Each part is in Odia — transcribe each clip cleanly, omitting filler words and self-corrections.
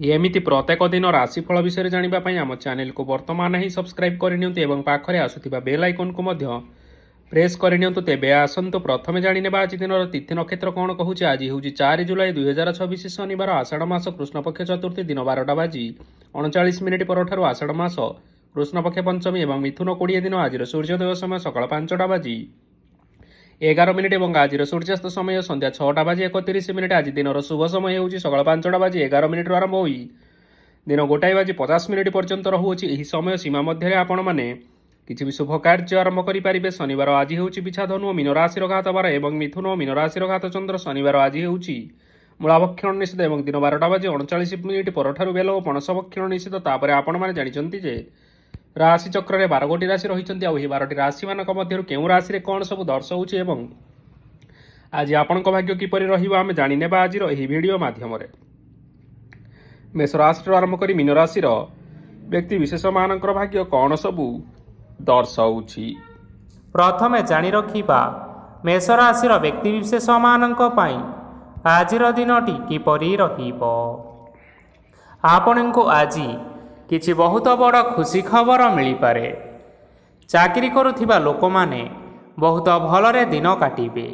ଏମିତି ପ୍ରତ୍ୟେକ ଦିନ ରାଶିଫଳ ବିଷୟରେ ଜାଣିବା ପାଇଁ ଆମ ଚ୍ୟାନେଲକୁ ବର୍ତ୍ତମାନ ହିଁ ସବସ୍କ୍ରାଇବ୍ କରିନିଅନ୍ତୁ ଏବଂ ପାଖରେ ଆସୁଥିବା ବେଲ୍ ଆଇକନ୍କୁ ମଧ୍ୟ ପ୍ରେସ୍ କରିନିଅନ୍ତୁ। ତେବେ ଆସନ୍ତୁ ପ୍ରଥମେ ଜାଣିନେବା ଆଜି ଦିନର ତିଥି ନକ୍ଷତ୍ର କ'ଣ କହୁଛି। ଆଜି ହେଉଛି 4 ଜୁଲାଇ 2026 ଶନିବାର, ଆଷାଢ଼ ମାସ କୃଷ୍ଣପକ୍ଷ ଚତୁର୍ଥୀ, ଦିନ 12:39 ପରଠାରୁ ଆଷାଢ଼ ମାସ କୃଷ୍ଣପକ୍ଷ ପଞ୍ଚମୀ ଏବଂ ମିଥୁନ 20 ଦିନ। ଆଜିର ସୂର୍ଯ୍ୟୋଦୟ ସମୟ ସକାଳ 5:11 ଏବଂ ଆଜିର ସୂର୍ଯ୍ୟାସ୍ତ ସମୟ ସନ୍ଧ୍ୟା 6:31। ଆଜି ଦିନର ଶୁଭ ସମୟ ହେଉଛି ସକାଳ 5:11 ଆରମ୍ଭ ହୋଇ ଦିନ 1:50 ପର୍ଯ୍ୟନ୍ତ ରହୁଅଛି। ଏହି ସମୟ ସୀମା ମଧ୍ୟରେ ଆପଣମାନେ କିଛି ବି ଶୁଭ କାର୍ଯ୍ୟ ଆରମ୍ଭ କରିପାରିବେ। ଶନିବାର ଆଜି ହେଉଛି ବିଛାଧନୁ ଓ ମୀନ ରାଶିର ଘାତ ବାର ଏବଂ ମିଥୁନ ଓ ମୀନ ରାଶିର ଘାତ ଚନ୍ଦ୍ର। ଶନିବାର ଆଜି ହେଉଛି ମୂଳାଭକ୍ଷଣ ନିଷେଧ ଏବଂ ଦିନ 12:39 ପରଠାରୁ ବେଲ ଓ ପଣସ ଭକ୍ଷଣ ନିଷେଧ। ତାପରେ ଆପଣମାନେ ଜାଣିଛନ୍ତି ଯେ ରାଶି ଚକ୍ରରେ 12ଗୋଟି ରାଶି ରହିଛନ୍ତି। ଆଉ ଏହି 12ଟି ରାଶିମାନଙ୍କ ମଧ୍ୟରୁ କେଉଁ ରାଶିରେ କ'ଣ ସବୁ ଦର୍ଶାଉଛି ଏବଂ ଆଜି ଆପଣଙ୍କ ଭାଗ୍ୟ କିପରି ରହିବ ଆମେ ଜାଣିନେବା ଆଜିର ଏହି ଭିଡ଼ିଓ ମାଧ୍ୟମରେ। ମେଷ ରାଶିରୁ ଆରମ୍ଭ କରି ମୀନ ରାଶିର ବ୍ୟକ୍ତି ବିଶେଷମାନଙ୍କର ଭାଗ୍ୟ କ'ଣ ସବୁ ଦର୍ଶାଉଛି। ପ୍ରଥମେ ଜାଣି ରଖିବା ମେଷ ରାଶିର ବ୍ୟକ୍ତିବିଶେଷମାନଙ୍କ ପାଇଁ ଆଜିର ଦିନଟି କିପରି ରହିବ। ଆପଣଙ୍କୁ ଆଜି କିଛି ବହୁତ ବଡ଼ ଖୁସି ଖବର ମିଳିପାରେ। ଚାକିରି କରୁଥିବା ଲୋକମାନେ ବହୁତ ଭଲରେ ଦିନ କାଟିବେ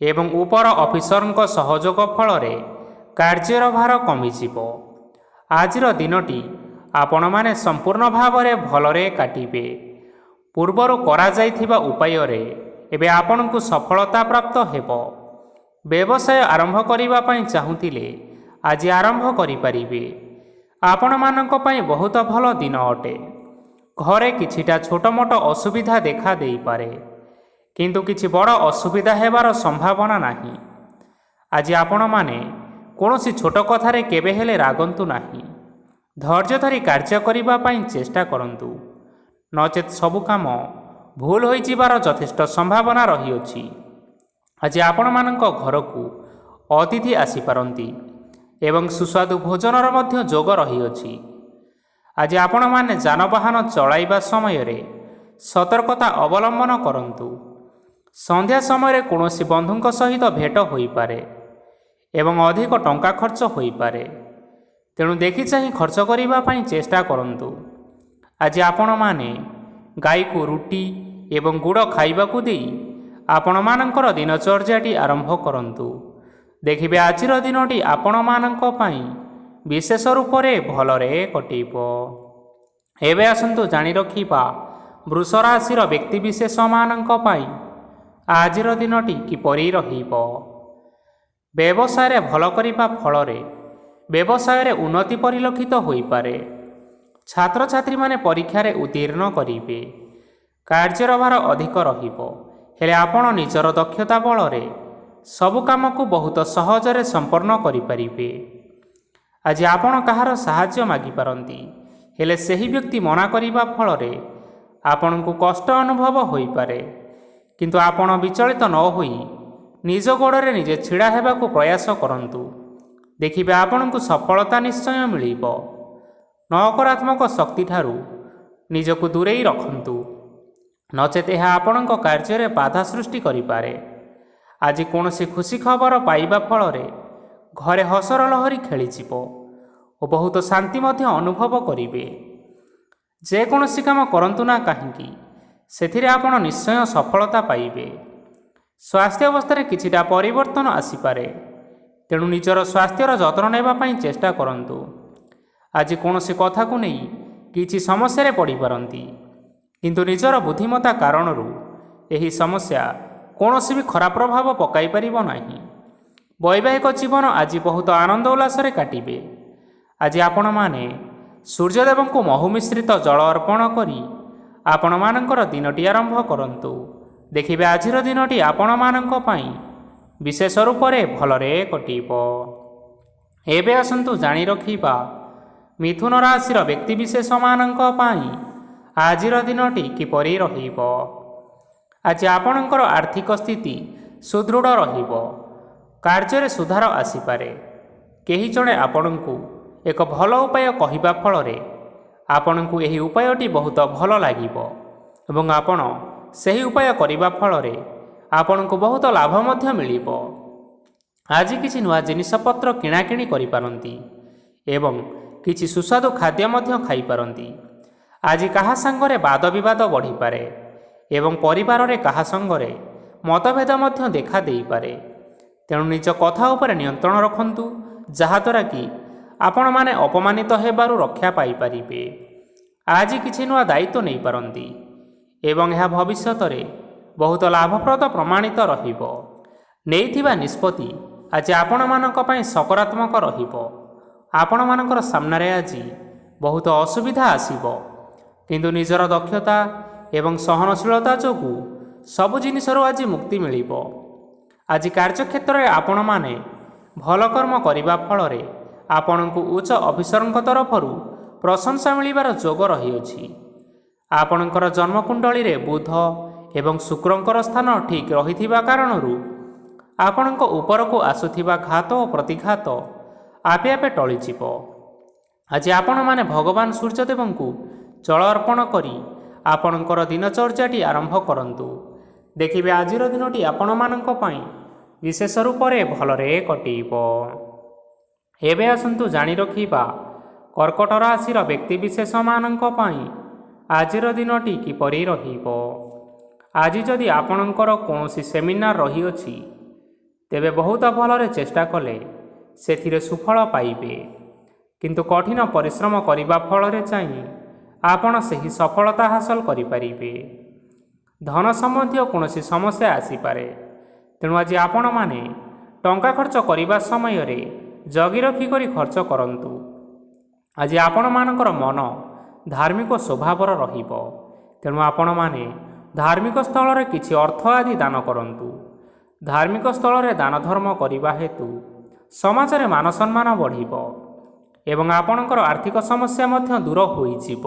ଏବଂ ଉପର ଅଫିସରଙ୍କ ସହଯୋଗ ଫଳରେ କାର୍ଯ୍ୟର ଭାର କମିଯିବ। ଆଜିର ଦିନଟି ଆପଣମାନେ ସମ୍ପୂର୍ଣ୍ଣ ଭାବରେ ଭଲରେ କାଟିବେ। ପୂର୍ବରୁ କରାଯାଇଥିବା ଉପାୟରେ ଏବେ ଆପଣଙ୍କୁ ସଫଳତା ପ୍ରାପ୍ତ ହେବ। ବ୍ୟବସାୟ ଆରମ୍ଭ କରିବା ପାଇଁ ଚାହୁଁଥିଲେ ଆଜି ଆରମ୍ଭ କରିପାରିବେ। ଆପଣମାନଙ୍କ ପାଇଁ ବହୁତ ଭଲ ଦିନ ଅଟେ। ଘରେ କିଛିଟା ଛୋଟ ମୋଟ ଅସୁବିଧା ଦେଖା ଦେଇପାରେ, କିନ୍ତୁ କିଛି ବଡ଼ ଅସୁବିଧା ହେବାର ସମ୍ଭାବନା ନାହିଁ। ଆଜି ଆପଣମାନେ କୌଣସି ଛୋଟ କଥାରେ କେବେ ହେଲେ ରାଗନ୍ତୁ ନାହିଁ। ଧୈର୍ଯ୍ୟ ଧରି କାର୍ଯ୍ୟ କରିବା ପାଇଁ ଚେଷ୍ଟା କରନ୍ତୁ, ନଚେତ୍ ସବୁ କାମ ଭୁଲ ହୋଇଯିବାର ଯଥେଷ୍ଟ ସମ୍ଭାବନା ରହିଅଛି। ଆଜି ଆପଣମାନଙ୍କ ଘରକୁ ଅତିଥି ଆସିପାରନ୍ତି ଏବଂ ସୁସ୍ୱାଦୁ ଭୋଜନର ମଧ୍ୟ ଯୋଗ ରହିଅଛି। ଆଜି ଆପଣମାନେ ଯାନବାହନ ଚଳାଇବା ସମୟରେ ସତର୍କତା ଅବଲମ୍ବନ କରନ୍ତୁ। ସନ୍ଧ୍ୟା ସମୟରେ କୌଣସି ବନ୍ଧୁଙ୍କ ସହିତ ଭେଟ ହୋଇପାରେ ଏବଂ ଅଧିକ ଟଙ୍କା ଖର୍ଚ୍ଚ ହୋଇପାରେ, ତେଣୁ ଦେଖି ଚାହିଁ ଖର୍ଚ୍ଚ କରିବା ପାଇଁ ଚେଷ୍ଟା କରନ୍ତୁ। ଆଜି ଆପଣମାନେ ଗାଈକୁ ରୁଟି ଏବଂ ଗୁଡ଼ ଖାଇବାକୁ ଦେଇ ଆପଣମାନଙ୍କର ଦିନଚର୍ଯ୍ୟାଟି ଆରମ୍ଭ କରନ୍ତୁ। ଦେଖିବେ ଆଜିର ଦିନଟି ଆପଣମାନଙ୍କ ପାଇଁ ବିଶେଷ ରୂପରେ ଭଲରେ କଟିବ। ଏବେ ଆସନ୍ତୁ ଜାଣି ରଖିବା ବୃଷ ରାଶିର ବ୍ୟକ୍ତିବିଶେଷମାନଙ୍କ ପାଇଁ ଆଜିର ଦିନଟି କିପରି ରହିବ। ବ୍ୟବସାୟରେ ଭଲ କରିବା ଫଳରେ ବ୍ୟବସାୟରେ ଉନ୍ନତି ପରିଲକ୍ଷିତ ହୋଇପାରେ। ଛାତ୍ରଛାତ୍ରୀମାନେ ପରୀକ୍ଷାରେ ଉତ୍ତୀର୍ଣ୍ଣ କରିବେ। କାର୍ଯ୍ୟର ଭାର ଅଧିକ ରହିବ, ହେଲେ ଆପଣ ନିଜର ଦକ୍ଷତା ବଳରେ ସବୁ କାମକୁ ବହୁତ ସହଜରେ ସମ୍ପନ୍ନ କରିପାରିବେ। ଆଜି ଆପଣ କାହାର ସାହାଯ୍ୟ ମାଗିପାରନ୍ତି, ହେଲେ ସେହି ବ୍ୟକ୍ତି ମନା କରିବା ଫଳରେ ଆପଣଙ୍କୁ କଷ୍ଟ ଅନୁଭବ ହୋଇପାରେ। କିନ୍ତୁ ଆପଣ ବିଚଳିତ ନ ହୋଇ ନିଜ ଗୋଡ଼ରେ ନିଜେ ଛିଡ଼ା ହେବାକୁ ପ୍ରୟାସ କରନ୍ତୁ। ଦେଖିବେ ଆପଣଙ୍କୁ ସଫଳତା ନିଶ୍ଚୟ ମିଳିବ। ନକାରାତ୍ମକ ଶକ୍ତିଠାରୁ ନିଜକୁ ଦୂରେଇ ରଖନ୍ତୁ, ନଚେତ୍ ଏହା ଆପଣଙ୍କ କାର୍ଯ୍ୟରେ ବାଧା ସୃଷ୍ଟି କରିପାରେ। ଆଜି କୌଣସି ଖୁସି ଖବର ପାଇବା ଫଳରେ ଘରେ ହସର ଲହରୀ ଖେଳିଯିବ ଓ ବହୁତ ଶାନ୍ତି ମଧ୍ୟ ଅନୁଭବ କରିବେ। ଯେକୌଣସି କାମ କରନ୍ତୁ ନା କାହିଁକି, ସେଥିରେ ଆପଣ ନିଶ୍ଚୟ ସଫଳତା ପାଇବେ। ସ୍ୱାସ୍ଥ୍ୟ ଅବସ୍ଥାରେ କିଛିଟା ପରିବର୍ତ୍ତନ ଆସିପାରେ, ତେଣୁ ନିଜର ସ୍ୱାସ୍ଥ୍ୟର ଯତ୍ନ ନେବା ପାଇଁ ଚେଷ୍ଟା କରନ୍ତୁ। ଆଜି କୌଣସି କଥାକୁ ନେଇ କିଛି ସମସ୍ୟାରେ ପଡ଼ିପାରନ୍ତି, କିନ୍ତୁ ନିଜର ବୁଦ୍ଧିମତ୍ତା କାରଣରୁ ଏହି ସମସ୍ୟା କୌଣସି ବି ଖରାପ ପ୍ରଭାବ ପକାଇ ପାରିବ ନାହିଁ। ବୈବାହିକ ଜୀବନ ଆଜି ବହୁତ ଆନନ୍ଦ ଉଲ୍ଲାସରେ କାଟିବେ। ଆଜି ଆପଣମାନେ ସୂର୍ଯ୍ୟଦେବଙ୍କୁ ମହୁ ମିଶ୍ରିତ ଜଳ ଅର୍ପଣ କରି ଆପଣମାନଙ୍କର ଦିନଟି ଆରମ୍ଭ କରନ୍ତୁ। ଦେଖିବେ ଆଜିର ଦିନଟି ଆପଣମାନଙ୍କ ପାଇଁ ବିଶେଷ ରୂପରେ ଭଲରେ କଟିବ। ଏବେ ଆସନ୍ତୁ ଜାଣି ରଖିବା ମିଥୁନ ରାଶିର ବ୍ୟକ୍ତିବିଶେଷମାନଙ୍କ ପାଇଁ ଆଜିର ଦିନଟି କିପରି ରହିବ। ଆଜି ଆପଣଙ୍କର ଆର୍ଥିକ ସ୍ଥିତି ସୁଦୃଢ଼ ରହିବ। କାର୍ଯ୍ୟରେ ସୁଧାର ଆସିପାରେ। କେହି ଜଣେ ଆପଣଙ୍କୁ ଏକ ଭଲ ଉପାୟ କହିବା ଫଳରେ ଆପଣଙ୍କୁ ଏହି ଉପାୟଟି ବହୁତ ଭଲ ଲାଗିବ ଏବଂ ଆପଣ ସେହି ଉପାୟ କରିବା ଫଳରେ ଆପଣଙ୍କୁ ବହୁତ ଲାଭ ମଧ୍ୟ ମିଳିବ। ଆଜି କିଛି ନୂଆ ଜିନିଷପତ୍ର କିଣାକିଣି କରିପାରନ୍ତି ଏବଂ କିଛି ସୁସ୍ୱାଦୁ ଖାଦ୍ୟ ମଧ୍ୟ ଖାଇପାରନ୍ତି। ଆଜି କାହା ସାଙ୍ଗରେ ବାଦ ବିବାଦ ବଢ଼ିପାରେ ଏବଂ ପରିବାରରେ କାହା ସଙ୍ଗରେ ମତଭେଦ ମଧ୍ୟ ଦେଖା ଦେଇପାରେ। ତେଣୁ ନିଜ କଥା ଉପରେ ନିୟନ୍ତ୍ରଣ ରଖନ୍ତୁ, ଯାହାଦ୍ୱାରା କି ଆପଣମାନେ ଅପମାନିତ ହେବାରୁ ରକ୍ଷା ପାଇପାରିବେ। ଆଜି କିଛି ନୂଆ ଦାୟିତ୍ୱ ନେଇପାରନ୍ତି ଏବଂ ଏହା ଭବିଷ୍ୟତରେ ବହୁତ ଲାଭପ୍ରଦ ପ୍ରମାଣିତ ରହିବ। ନେଇଥିବା ନିଷ୍ପତ୍ତି ଆଜି ଆପଣମାନଙ୍କ ପାଇଁ ସକାରାତ୍ମକ ରହିବ। ଆପଣମାନଙ୍କର ସାମ୍ନାରେ ଆଜି ବହୁତ ଅସୁବିଧା ଆସିବ, କିନ୍ତୁ ନିଜର ଦକ୍ଷତା ଏବଂ ସହନଶୀଳତା ଯୋଗୁଁ ସବୁ ଜିନିଷରୁ ଆଜି ମୁକ୍ତି ମିଳିବ। ଆଜି କାର୍ଯ୍ୟକ୍ଷେତ୍ରରେ ଆପଣମାନେ ଭଲ କର୍ମ କରିବା ଫଳରେ ଆପଣଙ୍କୁ ଉଚ୍ଚ ଅଫିସରଙ୍କ ତରଫରୁ ପ୍ରଶଂସା ମିଳିବାର ଯୋଗ ରହିଅଛି। ଆପଣଙ୍କର ଜନ୍ମକୁଣ୍ଡଳୀରେ ବୁଧ ଏବଂ ଶୁକ୍ରଙ୍କର ସ୍ଥାନ ଠିକ୍ ରହିଥିବା କାରଣରୁ ଆପଣଙ୍କ ଉପରକୁ ଆସୁଥିବା ଘାତ ଓ ପ୍ରତିଘାତ ଆପେ ଆପେ ଟଳିଯିବ। ଆଜି ଆପଣମାନେ ଭଗବାନ ସୂର୍ଯ୍ୟଦେବଙ୍କୁ ଜଳ ଅର୍ପଣ କରି ଆପଣଙ୍କର ଦିନଚର୍ଯ୍ୟାଟି ଆରମ୍ଭ କରନ୍ତୁ। ଦେଖିବେ ଆଜିର ଦିନଟି ଆପଣମାନଙ୍କ ପାଇଁ ବିଶେଷ ରୂପରେ ଭଲରେ କଟିବ। ଏବେ ଆସନ୍ତୁ ଜାଣି ରଖିବା କର୍କଟ ରାଶିର ବ୍ୟକ୍ତିବିଶେଷମାନଙ୍କ ପାଇଁ ଆଜିର ଦିନଟି କିପରି ରହିବ। ଆଜି ଯଦି ଆପଣଙ୍କର କୌଣସି ସେମିନାର ରହିଅଛି, ତେବେ ବହୁତ ଭଲରେ ଚେଷ୍ଟା କଲେ ସେଥିରେ ସୁଫଳ ପାଇବେ, କିନ୍ତୁ କଠିନ ପରିଶ୍ରମ କରିବା ଫଳରେ ଚାହିଁ ଆପଣ ସେହି ସଫଳତା ହାସଲ କରିପାରିବେ। ଧନ ସମ୍ବନ୍ଧୀୟ କୌଣସି ସମସ୍ୟା ଆସିପାରେ, ତେଣୁ ଆଜି ଆପଣମାନେ ଟଙ୍କା ଖର୍ଚ୍ଚ କରିବା ସମୟରେ ଜଗି ରଖି କରି ଖର୍ଚ୍ଚ କରନ୍ତୁ। ଆଜି ଆପଣମାନଙ୍କର ମନ ଧାର୍ମିକ ସ୍ୱଭାବର ରହିବ, ତେଣୁ ଆପଣମାନେ ଧାର୍ମିକ ସ୍ଥଳରେ କିଛି ଅର୍ଥ ଆଦି ଦାନ କରନ୍ତୁ। ଧାର୍ମିକ ସ୍ଥଳରେ ଦାନ ଧର୍ମ କରିବା ହେତୁ ସମାଜରେ ମାନ ସମ୍ମାନ ବଢ଼ିବ ଏବଂ ଆପଣଙ୍କର ଆର୍ଥିକ ସମସ୍ୟା ମଧ୍ୟ ଦୂର ହୋଇଯିବ।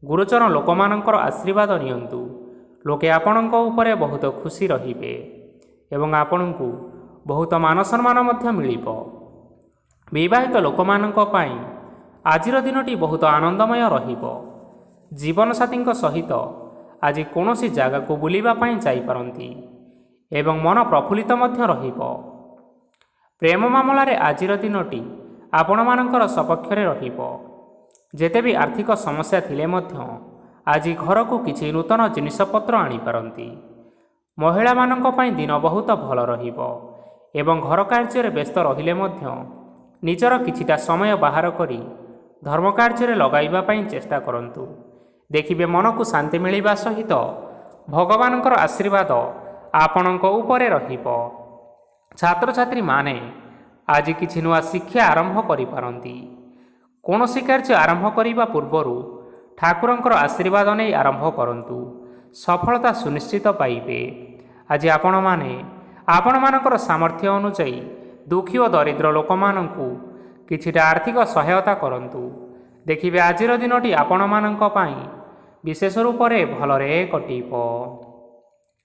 ଗୁରୁଜନ ଲୋକମାନଙ୍କର ଆଶୀର୍ବାଦ ନିଅନ୍ତୁ। ଲୋକେ ଆପଣଙ୍କ ଉପରେ ବହୁତ ଖୁସି ରହିବେ ଏବଂ ଆପଣଙ୍କୁ ବହୁତ ମାନ ସମ୍ମାନ ମଧ୍ୟ ମିଳିବ। ବିବାହିତ ଲୋକମାନଙ୍କ ପାଇଁ ଆଜିର ଦିନଟି ବହୁତ ଆନନ୍ଦମୟ ରହିବ। ଜୀବନସାଥୀଙ୍କ ସହିତ ଆଜି କୌଣସି ଜାଗାକୁ ବୁଲିବା ପାଇଁ ଯାଇପାରନ୍ତି ଏବଂ ମନ ପ୍ରଫୁଲ୍ଲିତ ମଧ୍ୟ ରହିବ। ପ୍ରେମ ମାମଲାରେ ଆଜିର ଦିନଟି ଆପଣମାନଙ୍କର ସପକ୍ଷରେ ରହିବ। ଯେତେ ବି ଆର୍ଥିକ ସମସ୍ୟା ଥିଲେ ମଧ୍ୟ ଆଜି ଘରକୁ କିଛି ନୂତନ ଜିନିଷପତ୍ର ଆଣିପାରନ୍ତି। ମହିଳାମାନଙ୍କ ପାଇଁ ଦିନ ବହୁତ ଭଲ ରହିବ ଏବଂ ଘର କାର୍ଯ୍ୟରେ ବ୍ୟସ୍ତ ରହିଲେ ମଧ୍ୟ ନିଜର କିଛିଟା ସମୟ ବାହାର କରି ଧର୍ମ କାର୍ଯ୍ୟରେ ଲଗାଇବା ପାଇଁ ଚେଷ୍ଟା କରନ୍ତୁ। ଦେଖିବେ ମନକୁ ଶାନ୍ତି ମିଳିବା ସହିତ ଭଗବାନଙ୍କର ଆଶୀର୍ବାଦ ଆପଣଙ୍କ ଉପରେ ରହିବ। ଛାତ୍ରଛାତ୍ରୀମାନେ ଆଜି କିଛି ନୂଆ ଶିକ୍ଷା ଆରମ୍ଭ କରିପାରନ୍ତି। କୌଣସି କାର୍ଯ୍ୟ ଆରମ୍ଭ କରିବା ପୂର୍ବରୁ ଠାକୁରଙ୍କର ଆଶୀର୍ବାଦ ନେଇ ଆରମ୍ଭ କରନ୍ତୁ, ସଫଳତା ସୁନିଶ୍ଚିତ ପାଇବେ। ଆଜି ଆପଣମାନେ ଆପଣମାନଙ୍କର ସାମର୍ଥ୍ୟ ଅନୁଯାୟୀ ଦୁଃଖୀ ଓ ଦରିଦ୍ର ଲୋକମାନଙ୍କୁ କିଛିଟା ଆର୍ଥିକ ସହାୟତା କରନ୍ତୁ। ଦେଖିବେ ଆଜିର ଦିନଟି ଆପଣମାନଙ୍କ ପାଇଁ ବିଶେଷ ରୂପରେ ଭଲରେ କଟିବ।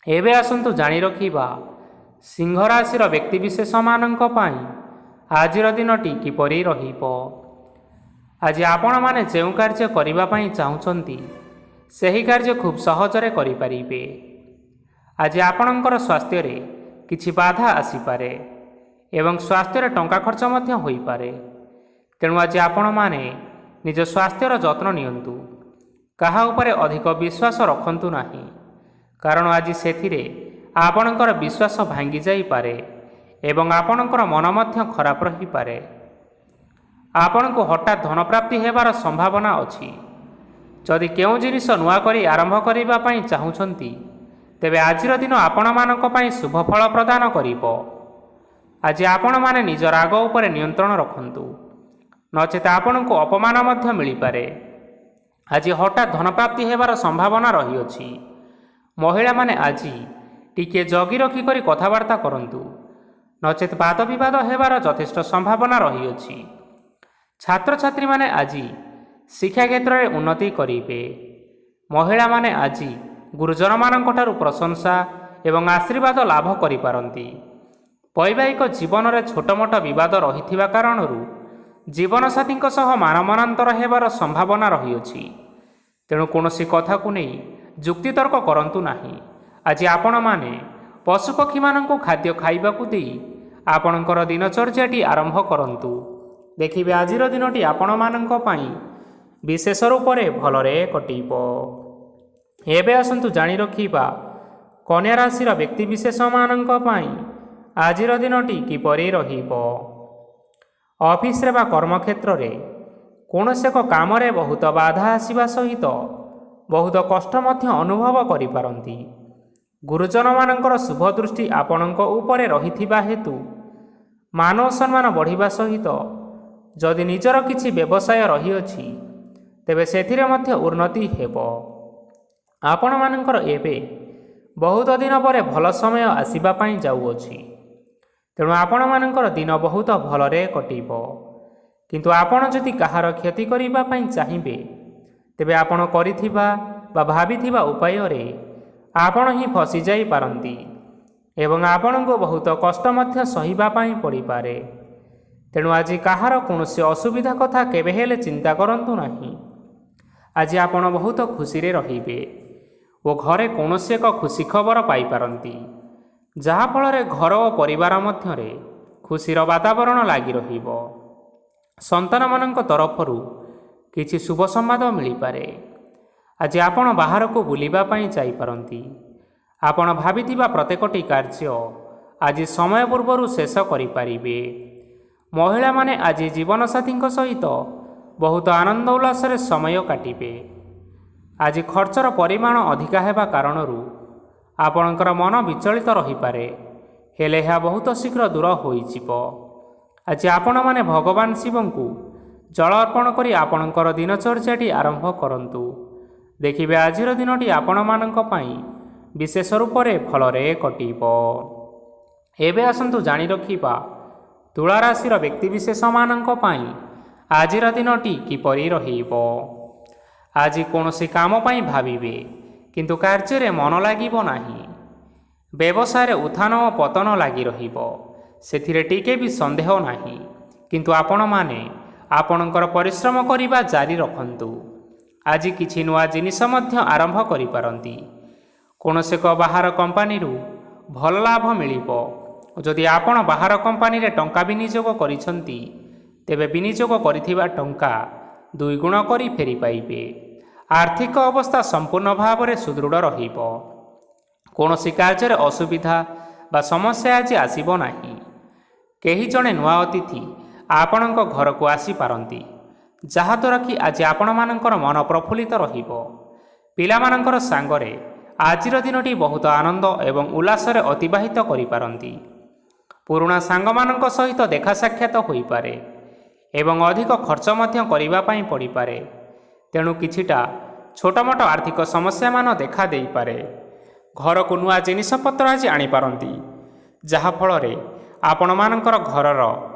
ଏବେ ଆସନ୍ତୁ ଜାଣି ରଖିବା ସିଂହ ରାଶିର ବ୍ୟକ୍ତିବିଶେଷମାନଙ୍କ ପାଇଁ ଆଜିର ଦିନଟି କିପରି ରହିବ। ଆଜି ଆପଣମାନେ ଯେଉଁ କାର୍ଯ୍ୟ କରିବା ପାଇଁ ଚାହୁଁଛନ୍ତି, ସେହି କାର୍ଯ୍ୟ ଖୁବ୍ ସହଜରେ କରିପାରିବେ। ଆଜି ଆପଣଙ୍କର ସ୍ୱାସ୍ଥ୍ୟରେ କିଛି ବାଧା ଆସିପାରେ ଏବଂ ସ୍ୱାସ୍ଥ୍ୟରେ ଟଙ୍କା ଖର୍ଚ୍ଚ ମଧ୍ୟ ହୋଇପାରେ। ତେଣୁ ଆଜି ଆପଣମାନେ ନିଜ ସ୍ୱାସ୍ଥ୍ୟର ଯତ୍ନ ନିଅନ୍ତୁ। କାହା ଉପରେ ଅଧିକ ବିଶ୍ୱାସ ରଖନ୍ତୁ ନାହିଁ, କାରଣ ଆଜି ସେଥିରେ ଆପଣଙ୍କର ବିଶ୍ୱାସ ଭାଙ୍ଗି ଯାଇପାରେ ଏବଂ ଆପଣଙ୍କର ମନ ମଧ୍ୟ ଖରାପ ରହିପାରେ। ଆପଣଙ୍କୁ ହଠାତ୍ ଧନପ୍ରାପ୍ତି ହେବାର ସମ୍ଭାବନା ଅଛି। ଯଦି କେଉଁ ଜିନିଷ ନୂଆ କରି ଆରମ୍ଭ କରିବା ପାଇଁ ଚାହୁଁଛନ୍ତି, ତେବେ ଆଜିର ଦିନ ଆପଣମାନଙ୍କ ପାଇଁ ଶୁଭ ଫଳ ପ୍ରଦାନ କରିବ। ଆଜି ଆପଣମାନେ ନିଜ ରାଗ ଉପରେ ନିୟନ୍ତ୍ରଣ ରଖନ୍ତୁ, ନଚେତ ଆପଣଙ୍କୁ ଅପମାନ ମଧ୍ୟ ମିଳିପାରେ। ଆଜି ହଠାତ୍ ଧନପ୍ରାପ୍ତି ହେବାର ସମ୍ଭାବନା ରହିଅଛି। ମହିଳାମାନେ ଆଜି ଟିକିଏ ଜଗି ରଖି କରି କଥାବାର୍ତ୍ତା କରନ୍ତୁ, ନଚେତ ବାଦ ବିବାଦ ହେବାର ଯଥେଷ୍ଟ ସମ୍ଭାବନା ରହିଅଛି। ଛାତ୍ରଛାତ୍ରୀମାନେ ଆଜି ଶିକ୍ଷା କ୍ଷେତ୍ରରେ ଉନ୍ନତି କରିବେ। ମହିଳାମାନେ ଆଜି ଗୁରୁଜନମାନଙ୍କଠାରୁ ପ୍ରଶଂସା ଏବଂ ଆଶୀର୍ବାଦ ଲାଭ କରିପାରନ୍ତି। ବୈବାହିକ ଜୀବନରେ ଛୋଟମୋଟ ବିବାଦ ରହିଥିବା କାରଣରୁ ଜୀବନସାଥୀଙ୍କ ସହ ମାନମନାନ୍ତର ହେବାର ସମ୍ଭାବନା ରହିଅଛି। ତେଣୁ କୌଣସି କଥାକୁ ନେଇ ଯୁକ୍ତିତର୍କ କରନ୍ତୁ ନାହିଁ। ଆଜି ଆପଣମାନେ ପଶୁପକ୍ଷୀମାନଙ୍କୁ ଖାଦ୍ୟ ଖାଇବାକୁ ଦେଇ ଆପଣଙ୍କର ଦିନଚର୍ଯ୍ୟାଟି ଆରମ୍ଭ କରନ୍ତୁ। ଦେଖିବେ ଆଜିର ଦିନଟି ଆପଣମାନଙ୍କ ପାଇଁ ବିଶେଷ ରୂପରେ ଭଲରେ କଟିବ। ଏବେ ଆସନ୍ତୁ ଜାଣି ରଖିବା କନ୍ୟା ରାଶିର ବ୍ୟକ୍ତିବିଶେଷମାନଙ୍କ ପାଇଁ ଆଜିର ଦିନଟି କିପରି ରହିବ। ଅଫିସରେ ବା କର୍ମକ୍ଷେତ୍ରରେ କୌଣସି ଏକ କାମରେ ବହୁତ ବାଧା ଆସିବା ସହିତ ବହୁତ କଷ୍ଟ ମଧ୍ୟ ଅନୁଭବ କରିପାରନ୍ତି। ଗୁରୁଜନମାନଙ୍କର ଶୁଭ ଦୃଷ୍ଟି ଆପଣଙ୍କ ଉପରେ ରହିଥିବା ହେତୁ ମାନ ସମ୍ମାନ ବଢ଼ିବା ସହିତ ଯଦି ନିଜର କିଛି ବ୍ୟବସାୟ ରହିଅଛି ତେବେ ସେଥିରେ ମଧ୍ୟ ଉନ୍ନତି ହେବ। ଆପଣମାନଙ୍କର ଏବେ ବହୁତ ଦିନ ପରେ ଭଲ ସମୟ ଆସିବା ପାଇଁ ଯାଉଅଛି। ତେଣୁ ଆପଣମାନଙ୍କର ଦିନ ବହୁତ ଭଲରେ କଟିବ। କିନ୍ତୁ ଆପଣ ଯଦି କାହାର କ୍ଷତି କରିବା ପାଇଁ ଚାହିଁବେ ତେବେ ଆପଣ କରିଥିବା ବା ଭାବିଥିବା ଉପାୟରେ ଆପଣ ହିଁ ଫସିଯାଇପାରନ୍ତି ଏବଂ ଆପଣଙ୍କୁ ବହୁତ କଷ୍ଟ ମଧ୍ୟ ସହିବା ପାଇଁ ପଡ଼ିପାରେ। ତେଣୁ ଆଜି କାହାର କୌଣସି ଅସୁବିଧା କଥା କେବେ ହେଲେ ଚିନ୍ତା କରନ୍ତୁ ନାହିଁ। ଆଜି ଆପଣ ବହୁତ ଖୁସିରେ ରହିବେ ଓ ଘରେ କୌଣସି ଏକ ଖୁସି ଖବର ପାଇପାରନ୍ତି, ଯାହାଫଳରେ ଘର ଓ ପରିବାର ମଧ୍ୟରେ ଖୁସିର ବାତାବରଣ ଲାଗି ରହିବ। ସନ୍ତାନମାନଙ୍କ ତରଫରୁ କିଛି ଶୁଭ ସମ୍ବାଦ ମିଳିପାରେ। ଆଜି ଆପଣ ବାହାରକୁ ବୁଲିବା ପାଇଁ ଯାଇପାରନ୍ତି। ଆପଣ ଭାବିଥିବା ପ୍ରତ୍ୟେକଟି କାର୍ଯ୍ୟ ଆଜି ସମୟ ପୂର୍ବରୁ ଶେଷ କରିପାରିବେ। ମହିଳାମାନେ ଆଜି ଜୀବନସାଥୀଙ୍କ ସହିତ ବହୁତ ଆନନ୍ଦ ଉଲ୍ଲାସରେ ସମୟ କାଟିବେ। ଆଜି ଖର୍ଚ୍ଚର ପରିମାଣ ଅଧିକା ହେବା କାରଣରୁ ଆପଣଙ୍କର ମନ ବିଚଳିତ ରହିପାରେ, ହେଲେ ଏହା ବହୁତ ଶୀଘ୍ର ଦୂର ହୋଇଯିବ। ଆଜି ଆପଣମାନେ ଭଗବାନ ଶିବଙ୍କୁ ଜଳ ଅର୍ପଣ କରି ଆପଣଙ୍କର ଦିନଚର୍ଯ୍ୟାଟି ଆରମ୍ଭ କରନ୍ତୁ। ଦେଖିବେ ଆଜିର ଦିନଟି ଆପଣମାନଙ୍କ ପାଇଁ ବିଶେଷ ରୂପରେ ଭଲରେ କଟିବ। ଏବେ ଆସନ୍ତୁ ଜାଣି ରଖିବା ତୁଳା ରାଶିର ବ୍ୟକ୍ତିବିଶେଷମାନଙ୍କ ପାଇଁ ଆଜିର ଦିନଟି କିପରି ରହିବ। ଆଜି କୌଣସି କାମ ପାଇଁ ଭାବିବେ କିନ୍ତୁ କାର୍ଯ୍ୟରେ ମନ ଲାଗିବ ନାହିଁ। ବ୍ୟବସାୟରେ ଉତ୍ଥାନ ଓ ପତନ ଲାଗି ରହିବ, ସେଥିରେ ଟିକେ ବି ସନ୍ଦେହ ନାହିଁ। କିନ୍ତୁ ଆପଣମାନେ ଆପଣଙ୍କର ପରିଶ୍ରମ କରିବା ଜାରି ରଖନ୍ତୁ। ଆଜି କିଛି ନୂଆ ଜିନିଷ ମଧ୍ୟ ଆରମ୍ଭ କରିପାରନ୍ତି। କୌଣସି ଏକ ବାହାର କମ୍ପାନୀରୁ ଭଲ ଲାଭ ମିଳିବ। ଯଦି ଆପଣ ବାହାର କମ୍ପାନୀରେ ଟଙ୍କା ବିନିଯୋଗ କରିଛନ୍ତି ତେବେ ବିନିଯୋଗ କରିଥିବା ଟଙ୍କା ଦୁଇଗୁଣ କରି ଫେରି ପାଇବେ। ଆର୍ଥିକ ଅବସ୍ଥା ସମ୍ପୂର୍ଣ୍ଣ ଭାବରେ ସୁଦୃଢ଼ ରହିବ। କୌଣସି କାର୍ଯ୍ୟରେ ଅସୁବିଧା ବା ସମସ୍ୟା ଆଜି ଆସିବ ନାହିଁ। କେହି ଜଣେ ନୂଆ ଅତିଥି ଆପଣଙ୍କ ଘରକୁ ଆସିପାରନ୍ତି, ଯାହାଦ୍ୱାରା କି ଆଜି ଆପଣମାନଙ୍କର ମନ ପ୍ରଫୁଲ୍ଲିତ ରହିବ। ପିଲାମାନଙ୍କର ସାଙ୍ଗରେ ଆଜିର ଦିନଟି ବହୁତ ଆନନ୍ଦ ଏବଂ ଉଲ୍ଲାସରେ ଅତିବାହିତ କରିପାରନ୍ତି। ପୁରୁଣା ସାଙ୍ଗମାନଙ୍କ ସହିତ ଦେଖା ସାକ୍ଷାତ ହୋଇପାରେ ଏବଂ ଅଧିକ ଖର୍ଚ୍ଚ ମଧ୍ୟ କରିବା ପାଇଁ ପଡ଼ିପାରେ। ତେଣୁ କିଛିଟା ଛୋଟମୋଟ ଆର୍ଥିକ ସମସ୍ୟାମାନ ଦେଖା ଦେଇପାରେ। ଘରକୁ ନୂଆ ଜିନିଷପତ୍ର ଆଜି ଆଣିପାରନ୍ତି, ଯାହାଫଳରେ ଆପଣମାନଙ୍କର ଘରର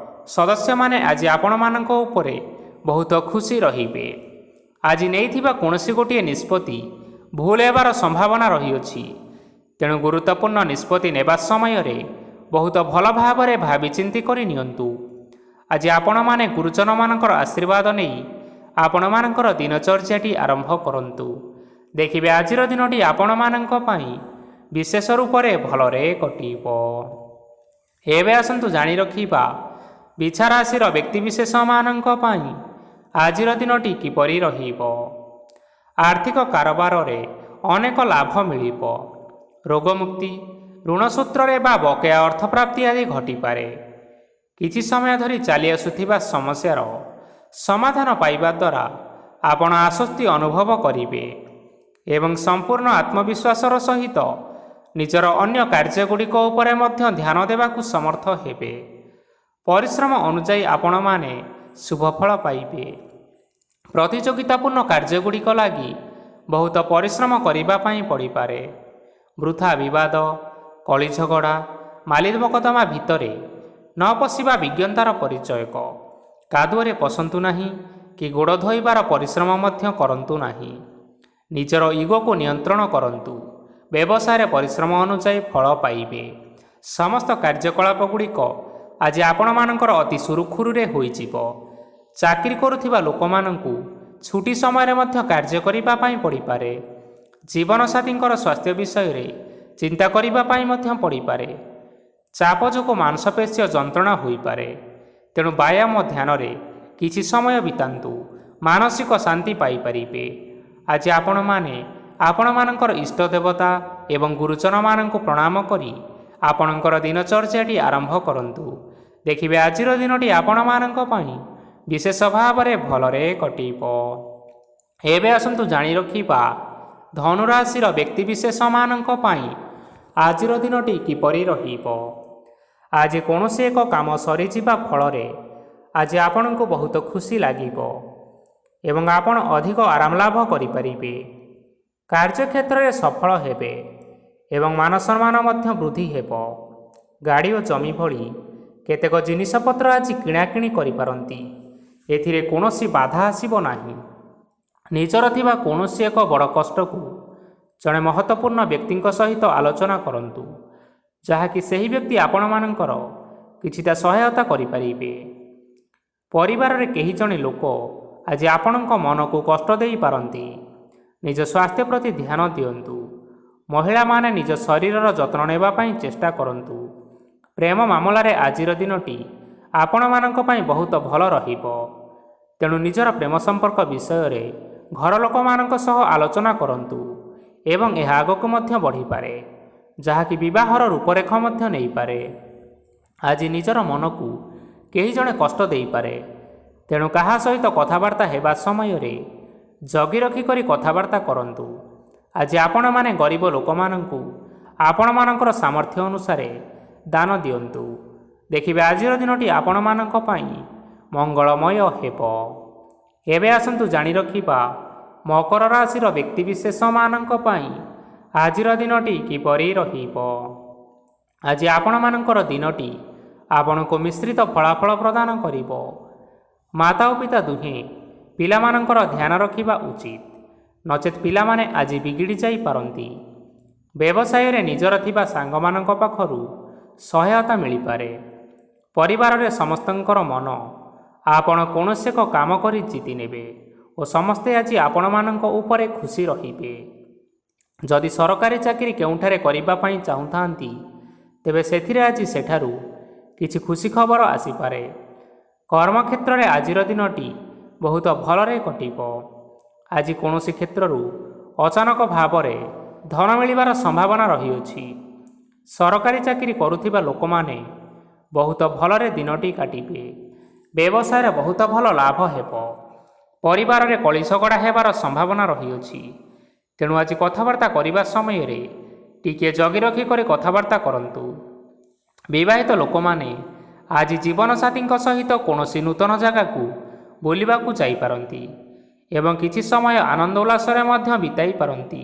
ସଦସ୍ୟମାନେ ଆଜି ଆପଣମାନଙ୍କ ଉପରେ ବହୁତ ଖୁସି ରହିବେ। ଆଜି ନେଇଥିବା କୌଣସି ଗୋଟିଏ ନିଷ୍ପତ୍ତି ଭୁଲ ହେବାର ସମ୍ଭାବନା ରହିଅଛି। ତେଣୁ ଗୁରୁତ୍ୱପୂର୍ଣ୍ଣ ନିଷ୍ପତ୍ତି ନେବା ସମୟରେ ବହୁତ ଭଲ ଭାବରେ ଭାବିଚିନ୍ତି କରି ନିଅନ୍ତୁ। ଆଜି ଆପଣମାନେ ଗୁରୁଜନମାନଙ୍କର ଆଶୀର୍ବାଦ ନେଇ ଆପଣମାନଙ୍କର ଦିନଚର୍ଯ୍ୟାଟି ଆରମ୍ଭ କରନ୍ତୁ। ଦେଖିବେ ଆଜିର ଦିନଟି ଆପଣମାନଙ୍କ ପାଇଁ ବିଶେଷ ରୂପରେ ଭଲରେ କଟିବ। ଏବେ ଆସନ୍ତୁ ଜାଣି ରଖିବା ବିଛା ରାଶିର ବ୍ୟକ୍ତିବିଶେଷମାନଙ୍କ ପାଇଁ ଆଜିର ଦିନଟି କିପରି ରହିବ। ଆର୍ଥିକ କାରବାରରେ ଅନେକ ଲାଭ ମିଳିବ। ରୋଗମୁକ୍ତି, ଋଣ ସୂତ୍ରରେ ବା ବକେୟା ଅର୍ଥପ୍ରାପ୍ତି ଆଦି ଘଟିପାରେ। କିଛି ସମୟ ଧରି ଚାଲି ଆସୁଥିବା ସମସ୍ୟାର ସମାଧାନ ପାଇବା ଦ୍ୱାରା ଆପଣ ଆଶ୍ୱସ୍ତି ଅନୁଭବ କରିବେ ଏବଂ ସମ୍ପୂର୍ଣ୍ଣ ଆତ୍ମବିଶ୍ୱାସର ସହିତ ନିଜର ଅନ୍ୟ କାର୍ଯ୍ୟଗୁଡ଼ିକ ଉପରେ ମଧ୍ୟ ଧ୍ୟାନ ଦେବାକୁ ସମର୍ଥ ହେବେ। ପରିଶ୍ରମ ଅନୁଯାୟୀ ଆପଣମାନେ ଶୁଭଫଳ ପାଇବେ। ପ୍ରତିଯୋଗିତାପୂର୍ଣ୍ଣ କାର୍ଯ୍ୟଗୁଡ଼ିକ ଲାଗି ବହୁତ ପରିଶ୍ରମ କରିବା ପାଇଁ ପଡ଼ିପାରେ। ବୃଥା ବିବାଦ, କଳି ଝଗଡ଼ା, ମାଲି ମକଦ୍ଦମା ଭିତରେ ନ ପଶିବା ବିଜ୍ଞତାର ପରିଚୟକ। କାଦୁଅରେ ପଶନ୍ତୁ ନାହିଁ କି ଗୋଡ଼ ଧୋଇବାର ପରିଶ୍ରମ ମଧ୍ୟ କରନ୍ତୁ ନାହିଁ। ନିଜର ଇଗୋକୁ ନିୟନ୍ତ୍ରଣ କରନ୍ତୁ। ବ୍ୟବସାୟରେ ପରିଶ୍ରମ ଅନୁଯାୟୀ ଫଳ ପାଇବେ। ସମସ୍ତ କାର୍ଯ୍ୟକଳାପଗୁଡ଼ିକ ଆଜି ଆପଣମାନଙ୍କର ଅତି ସୁରୁଖୁରୁରେ ହୋଇଯିବ। ଚାକିରି କରୁଥିବା ଲୋକମାନଙ୍କୁ ଛୁଟି ସମୟରେ ମଧ୍ୟ କାର୍ଯ୍ୟ କରିବା ପାଇଁ ପଡ଼ିପାରେ। ଜୀବନସାଥୀଙ୍କର ସ୍ୱାସ୍ଥ୍ୟ ବିଷୟରେ ଚିନ୍ତା କରିବା ପାଇଁ ମଧ୍ୟ ପଡ଼ିପାରେ। ଚାପ ଯୋଗୁଁ ମାଂସପେଶୀୟ ଯନ୍ତ୍ରଣା ହୋଇପାରେ। ତେଣୁ ବ୍ୟାୟାମ ଧ୍ୟାନରେ କିଛି ସମୟ ବିତାନ୍ତୁ, ମାନସିକ ଶାନ୍ତି ପାଇପାରିବେ। ଆଜି ଆପଣମାନେ ଆପଣମାନଙ୍କର ଇଷ୍ଟ ଦେବତା ଏବଂ ଗୁରୁଜନମାନଙ୍କୁ ପ୍ରଣାମ କରି ଆପଣଙ୍କର ଦିନଚର୍ଯ୍ୟାଟି ଆରମ୍ଭ କରନ୍ତୁ। ଦେଖିବେ ଆଜିର ଦିନଟି ଆପଣମାନଙ୍କ ପାଇଁ ବିଶେଷ ଭାବରେ ଭଲରେ କଟିବ। ଏବେ ଆସନ୍ତୁ ଜାଣି ରଖିବା ଧନୁରାଶିର ବ୍ୟକ୍ତିବିଶେଷମାନଙ୍କ ପାଇଁ ଆଜିର ଦିନଟି କିପରି ରହିବ। ଆଜି କୌଣସି ଏକ କାମ ସରିଯିବା ଫଳରେ ଆଜି ଆପଣଙ୍କୁ ବହୁତ ଖୁସି ଲାଗିବ ଏବଂ ଆପଣ ଅଧିକ ଆରାମ ଲାଭ କରିପାରିବେ। କାର୍ଯ୍ୟକ୍ଷେତ୍ରରେ ସଫଳ ହେବେ ଏବଂ ମାନସମ୍ମାନ ମଧ୍ୟ ବୃଦ୍ଧି ହେବ। ଗାଡ଼ି ଓ ଜମି ଭଳି କେତେକ ଜିନିଷପତ୍ର ଆଜି କିଣାକିଣି କରିପାରନ୍ତି। ଏଥିରେ କୌଣସି ବାଧା ଆସିବ ନାହିଁ। ନିଜର ଥିବା କୌଣସି ଏକ ବଡ଼ କଷ୍ଟକୁ ଜଣେ ମହତ୍ତ୍ୱପୂର୍ଣ୍ଣ ବ୍ୟକ୍ତିଙ୍କ ସହିତ ଆଲୋଚନା କରନ୍ତୁ, ଯାହାକି ସେହି ବ୍ୟକ୍ତି ଆପଣମାନଙ୍କର କିଛିଟା ସହାୟତା କରିପାରିବେ। ପରିବାରରେ କେହି ଜଣେ ଲୋକ ଆଜି ଆପଣଙ୍କ ମନକୁ କଷ୍ଟ ଦେଇପାରନ୍ତି। ନିଜ ସ୍ୱାସ୍ଥ୍ୟ ପ୍ରତି ଧ୍ୟାନ ଦିଅନ୍ତୁ। ମହିଳାମାନେ ନିଜ ଶରୀରର ଯତ୍ନ ନେବା ପାଇଁ ଚେଷ୍ଟା କରନ୍ତୁ। ପ୍ରେମ ମାମଲାରେ ଆଜିର ଦିନଟି ଆପଣମାନଙ୍କ ପାଇଁ ବହୁତ ଭଲ ରହିବ। ତେଣୁ ନିଜର ପ୍ରେମ ସମ୍ପର୍କ ବିଷୟରେ ଘର ଲୋକମାନଙ୍କ ସହ ଆଲୋଚନା କରନ୍ତୁ ଏବଂ ଏହା ଆଗକୁ ମଧ୍ୟ ବଢ଼ିପାରେ, ଯାହାକି ବିବାହର ରୂପରେଖ ମଧ୍ୟ ନେଇପାରେ। ଆଜି ନିଜର ମନକୁ କେହି ଜଣେ କଷ୍ଟ ଦେଇପାରେ, ତେଣୁ କାହା ସହିତ କଥାବାର୍ତ୍ତା ହେବା ସମୟରେ ଜଗି ରଖି କରି କଥାବାର୍ତ୍ତା କରନ୍ତୁ। ଆଜି ଆପଣମାନେ ଗରିବ ଲୋକମାନଙ୍କୁ ଆପଣମାନଙ୍କର ସାମର୍ଥ୍ୟ ଅନୁସାରେ ଦାନ ଦିଅନ୍ତୁ। ଦେଖିବେ ଆଜିର ଦିନଟି ଆପଣମାନଙ୍କ ପାଇଁ ମଙ୍ଗଳମୟ ହେବ। ଏବେ ଆସନ୍ତୁ ଜାଣି ରଖିବା ମକର ରାଶିର ବ୍ୟକ୍ତିବିଶେଷମାନଙ୍କ ପାଇଁ ଆଜିର ଦିନଟି କିପରି ରହିବ। ଆଜି ଆପଣମାନଙ୍କର ଦିନଟି ଆପଣଙ୍କୁ ମିଶ୍ରିତ ଫଳାଫଳ ପ୍ରଦାନ କରିବ। ମାତା ଓ ପିତା ଦୁହେଁ ପିଲାମାନଙ୍କର ଧ୍ୟାନ ରଖିବା ଉଚିତ, ନଚେତ୍ ପିଲାମାନେ ଆଜି ବିଗିଡ଼ି ଯାଇପାରନ୍ତି। ବ୍ୟବସାୟରେ ନିଜର ଥିବା ସାଙ୍ଗମାନଙ୍କ ପାଖରୁ ସହାୟତା ମିଳିପାରେ। ପରିବାରରେ ସମସ୍ତଙ୍କର ମନ ଆପଣ କୌଣସି ଏକ କାମ କରି ଜିତି ନେବେ ଓ ସମସ୍ତେ ଆଜି ଆପଣମାନଙ୍କ ଉପରେ ଖୁସି ରହିବେ। ଯଦି ସରକାରୀ ଚାକିରି କେଉଁଠାରେ କରିବା ପାଇଁ ଚାହୁଁଥାନ୍ତି, ତେବେ ସେଥିରେ ଆଜି ସେଠାରୁ କିଛି ଖୁସି ଖବର ଆସିପାରେ। କର୍ମକ୍ଷେତ୍ରରେ ଆଜିର ଦିନଟି ବହୁତ ଭଲରେ କଟିବ। ଆଜି କୌଣସି କ୍ଷେତ୍ରରୁ ଅଚାନକ ଭାବରେ ଧନ ମିଳିବାର ସମ୍ଭାବନା ରହିଅଛି। ସରକାରୀ ଚାକିରି କରୁଥିବା ଲୋକମାନେ ବହୁତ ଭଲରେ ଦିନଟି କାଟିବେ। ବ୍ୟବସାୟରେ ବହୁତ ଭଲ ଲାଭ ହେବ। ପରିବାରରେ କଳି ଝଗଡ଼ା ହେବାର ସମ୍ଭାବନା ରହିଅଛି। ତେଣୁ ଆଜି କଥାବାର୍ତ୍ତା କରିବା ସମୟରେ ଟିକିଏ ଜଗି ରଖି କରି କଥାବାର୍ତ୍ତା କରନ୍ତୁ। ବିବାହିତ ଲୋକମାନେ ଆଜି ଜୀବନସାଥୀଙ୍କ ସହିତ କୌଣସି ନୂତନ ଜାଗାକୁ ବୁଲିବାକୁ ଯାଇପାରନ୍ତି ଏବଂ କିଛି ସମୟ ଆନନ୍ଦ ଉଲ୍ଲାସରେ ମଧ୍ୟ ବିତାଇ ପାରନ୍ତି।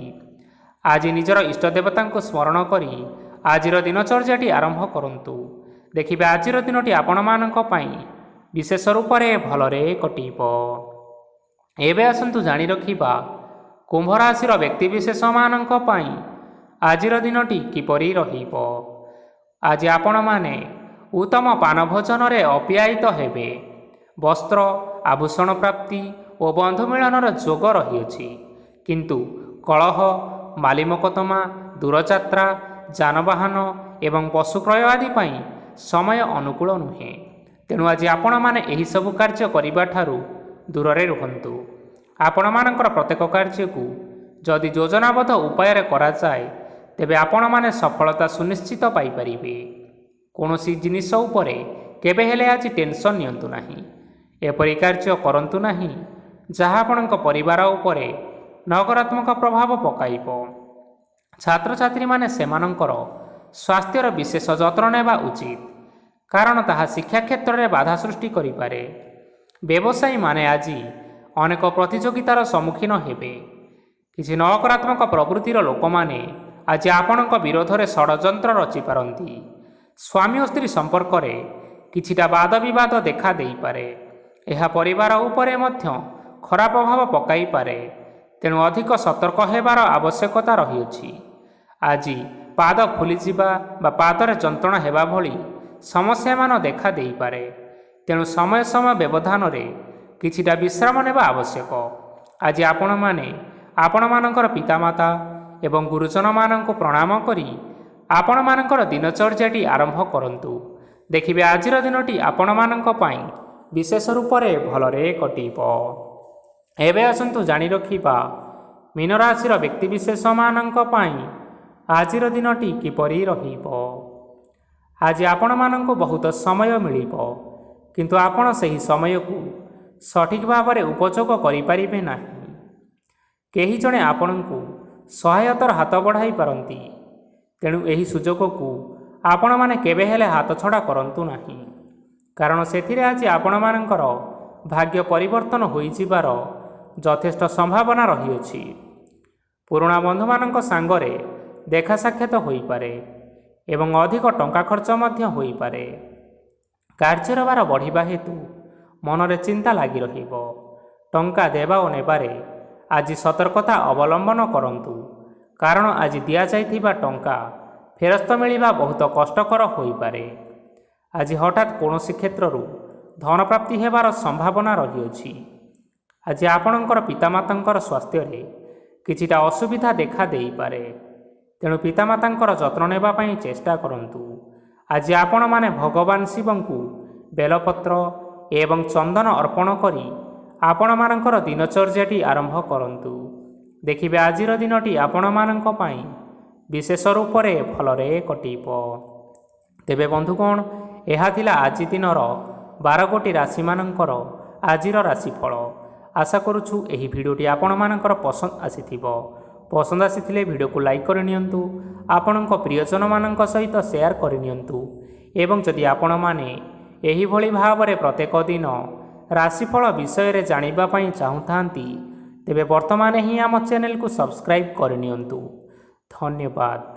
ଆଜି ନିଜର ଇଷ୍ଟ ଦେବତାଙ୍କୁ ସ୍ମରଣ କରି ଆଜିର ଦିନଚର୍ଯ୍ୟାଟି ଆରମ୍ଭ କରନ୍ତୁ। ଦେଖିବେ ଆଜିର ଦିନଟି ଆପଣମାନଙ୍କ ପାଇଁ ବିଶେଷ ରୂପରେ ଭଲରେ କଟିବ। ଏବେ ଆସନ୍ତୁ ଜାଣି ରଖିବା କୁମ୍ଭ ରାଶିର ବ୍ୟକ୍ତିବିଶେଷମାନଙ୍କ ପାଇଁ ଆଜିର ଦିନଟି କିପରି ରହିବ। ଆଜି ଆପଣମାନେ ଉତ୍ତମ ପାନ ଭୋଜନରେ ଅପ୍ୟାୟିତ ହେବେ। ବସ୍ତ୍ର, ଆଭୂଷଣ ପ୍ରାପ୍ତି ଓ ବନ୍ଧୁ ମିଳନର ଯୋଗ ରହିଅଛି। କିନ୍ତୁ କଳହ, ମାଲିମକଦ୍ଦମା, ଦୂରଯାତ୍ରା, ଯାନବାହନ ଏବଂ ପଶୁ କ୍ରୟ ଆଦି ପାଇଁ ସମୟ ଅନୁକୂଳ ନୁହେଁ। ତେଣୁ ଆଜି ଆପଣମାନେ ଏହିସବୁ କାର୍ଯ୍ୟ କରିବା ଠାରୁ ଦୂରରେ ରୁହନ୍ତୁ। ଆପଣମାନଙ୍କର ପ୍ରତ୍ୟେକ କାର୍ଯ୍ୟକୁ ଯଦି ଯୋଜନାବଦ୍ଧ ଉପାୟରେ କରାଯାଏ, ତେବେ ଆପଣମାନେ ସଫଳତା ସୁନିଶ୍ଚିତ ପାଇପାରିବେ। କୌଣସି ଜିନିଷ ଉପରେ କେବେ ହେଲେ ଆଜି ଟେନସନ୍ ନିଅନ୍ତୁ ନାହିଁ। ଏପରି କାର୍ଯ୍ୟ କରନ୍ତୁ ନାହିଁ ଯାହା ଆପଣଙ୍କ ପରିବାର ଉପରେ ନକାରାତ୍ମକ ପ୍ରଭାବ ପକାଇବ। ଛାତ୍ରଛାତ୍ରୀମାନେ ସେମାନଙ୍କର ସ୍ୱାସ୍ଥ୍ୟର ବିଶେଷ ଯତ୍ନ ନେବା ଉଚିତ, କାରଣ ତାହା ଶିକ୍ଷା କ୍ଷେତ୍ରରେ ବାଧା ସୃଷ୍ଟି କରିପାରେ। ବ୍ୟବସାୟୀମାନେ ଆଜି ଅନେକ ପ୍ରତିଯୋଗିତାର ସମ୍ମୁଖୀନ ହେବେ। କିଛି ନକାରାତ୍ମକ ପ୍ରବୃତ୍ତିର ଲୋକମାନେ ଆଜି ଆପଣଙ୍କ ବିରୋଧରେ ଷଡ଼ଯନ୍ତ୍ର ରଚିପାରନ୍ତି। ସ୍ୱାମୀ ଓ ସ୍ତ୍ରୀ ସମ୍ପର୍କରେ କିଛିଟା ବାଦ ବିବାଦ ଦେଖା ଦେଇପାରେ। ଏହା ପରିବାର ଉପରେ ମଧ୍ୟ ଖରାପ ପ୍ରଭାବ ପକାଇପାରେ। ତେଣୁ ଅଧିକ ସତର୍କ ହେବାର ଆବଶ୍ୟକତା ରହିଅଛି। ଆଜି ପାଦ ଫୁଲିଯିବା ବା ପାଦରେ ଯନ୍ତ୍ରଣା ହେବା ଭଳି ସମସ୍ୟାମାନ ଦେଖା ଦେଇପାରେ। ତେଣୁ ସମୟ ସମୟ ବ୍ୟବଧାନରେ କିଛିଟା ବିଶ୍ରାମ ନେବା ଆବଶ୍ୟକ। ଆଜି ଆପଣମାନେ ଆପଣମାନଙ୍କର ପିତାମାତା ଏବଂ ଗୁରୁଜନମାନଙ୍କୁ ପ୍ରଣାମ କରି ଆପଣମାନଙ୍କର ଦିନଚର୍ଯ୍ୟାଟି ଆରମ୍ଭ କରନ୍ତୁ। ଦେଖିବେ ଆଜିର ଦିନଟି ଆପଣମାନଙ୍କ ପାଇଁ ବିଶେଷ ରୂପରେ ଭଲରେ କଟିବ। ଏବେ ଆସନ୍ତୁ ଜାଣି ରଖିବା ମୀନ ରାଶିର ବ୍ୟକ୍ତିବିଶେଷମାନଙ୍କ ପାଇଁ ଆଜିର ଦିନଟି କିପରି ରହିବ। ଆଜି ଆପଣମାନଙ୍କୁ ବହୁତ ସମୟ ମିଳିବ, କିନ୍ତୁ ଆପଣ ସେହି ସମୟକୁ ସଠିକ୍ ଭାବରେ ଉପଯୋଗ କରିପାରିବେ ନାହିଁ। କେହି ଜଣେ ଆପଣଙ୍କୁ ସହାୟତାର ହାତ ବଢ଼ାଇ ପାରନ୍ତି, ତେଣୁ ଏହି ସୁଯୋଗକୁ ଆପଣମାନେ କେବେ ହେଲେ ହାତଛଡ଼ା କରନ୍ତୁ ନାହିଁ, କାରଣ ସେଥିରେ ଆଜି ଆପଣମାନଙ୍କର ଭାଗ୍ୟ ପରିବର୍ତ୍ତନ ହୋଇଯିବାର ଯଥେଷ୍ଟ ସମ୍ଭାବନା ରହିଅଛି। ପୁରୁଣା ବନ୍ଧୁମାନଙ୍କ ସାଙ୍ଗରେ ଦେଖା ସାକ୍ଷାତ ହୋଇପାରେ ଏବଂ ଅଧିକ ଟଙ୍କା ଖର୍ଚ୍ଚ ମଧ୍ୟ ହୋଇପାରେ। କାର୍ଯ୍ୟର ଭାର ବଢ଼ିବା ହେତୁ ମନରେ ଚିନ୍ତା ଲାଗି ରହିବ। ଟଙ୍କା ଦେବା ଓ ନେବାରେ ଆଜି ସତର୍କତା ଅବଲମ୍ବନ କରନ୍ତୁ, କାରଣ ଆଜି ଦିଆଯାଇଥିବା ଟଙ୍କା ଫେରସ୍ତ ମିଳିବା ବହୁତ କଷ୍ଟକର ହୋଇପାରେ। ଆଜି ହଠାତ୍ କୌଣସି କ୍ଷେତ୍ରରୁ ଧନପ୍ରାପ୍ତି ହେବାର ସମ୍ଭାବନା ରହିଅଛି। ଆଜି ଆପଣଙ୍କର ପିତାମାତାଙ୍କର ସ୍ୱାସ୍ଥ୍ୟରେ କିଛିଟା ଅସୁବିଧା ଦେଖା ଦେଇପାରେ, ତେଣୁ ପିତାମାତାଙ୍କର ଯତ୍ନ ନେବା ପାଇଁ ଚେଷ୍ଟା କରନ୍ତୁ। ଆଜି ଆପଣମାନେ ଭଗବାନ ଶିବଙ୍କୁ ବେଲପତ୍ର ଏବଂ ଚନ୍ଦନ ଅର୍ପଣ କରି ଆପଣମାନଙ୍କର ଦିନଚର୍ଯ୍ୟାଟି ଆରମ୍ଭ କରନ୍ତୁ। ଦେଖିବେ ଆଜିର ଦିନଟି ଆପଣମାନଙ୍କ ପାଇଁ ବିଶେଷ ରୂପରେ ଭଲରେ କଟିବ। ତେବେ ବନ୍ଧୁଗଣ, ଏହା ଥିଲା ଆଜି ଦିନର 12ଗୋଟି ରାଶିମାନଙ୍କର ଆଜିର ରାଶିଫଳ। ଆଶା କରୁଛୁ ଏହି ଭିଡ଼ିଓଟି ଆପଣମାନଙ୍କର ପସନ୍ଦ ଆସିଥିବ। ପସନ୍ଦ ଆସିଥିଲେ ଭିଡ଼ିଓକୁ ଲାଇକ୍ କରିନିଅନ୍ତୁ, ଆପଣଙ୍କ ପ୍ରିୟଜନମାନଙ୍କ ସହିତ ସେୟାର କରିନିଅନ୍ତୁ ଏବଂ ଯଦି ଆପଣମାନେ ଏହିଭଳି ଭାବରେ ପ୍ରତ୍ୟେକ ଦିନ ରାଶିଫଳ ବିଷୟରେ ଜାଣିବା ପାଇଁ ଚାହୁଁଥାନ୍ତି, ତେବେ ବର୍ତ୍ତମାନ ହିଁ ଆମ ଚ୍ୟାନେଲକୁ ସବସ୍କ୍ରାଇବ୍ କରିନିଅନ୍ତୁ। ଧନ୍ୟବାଦ।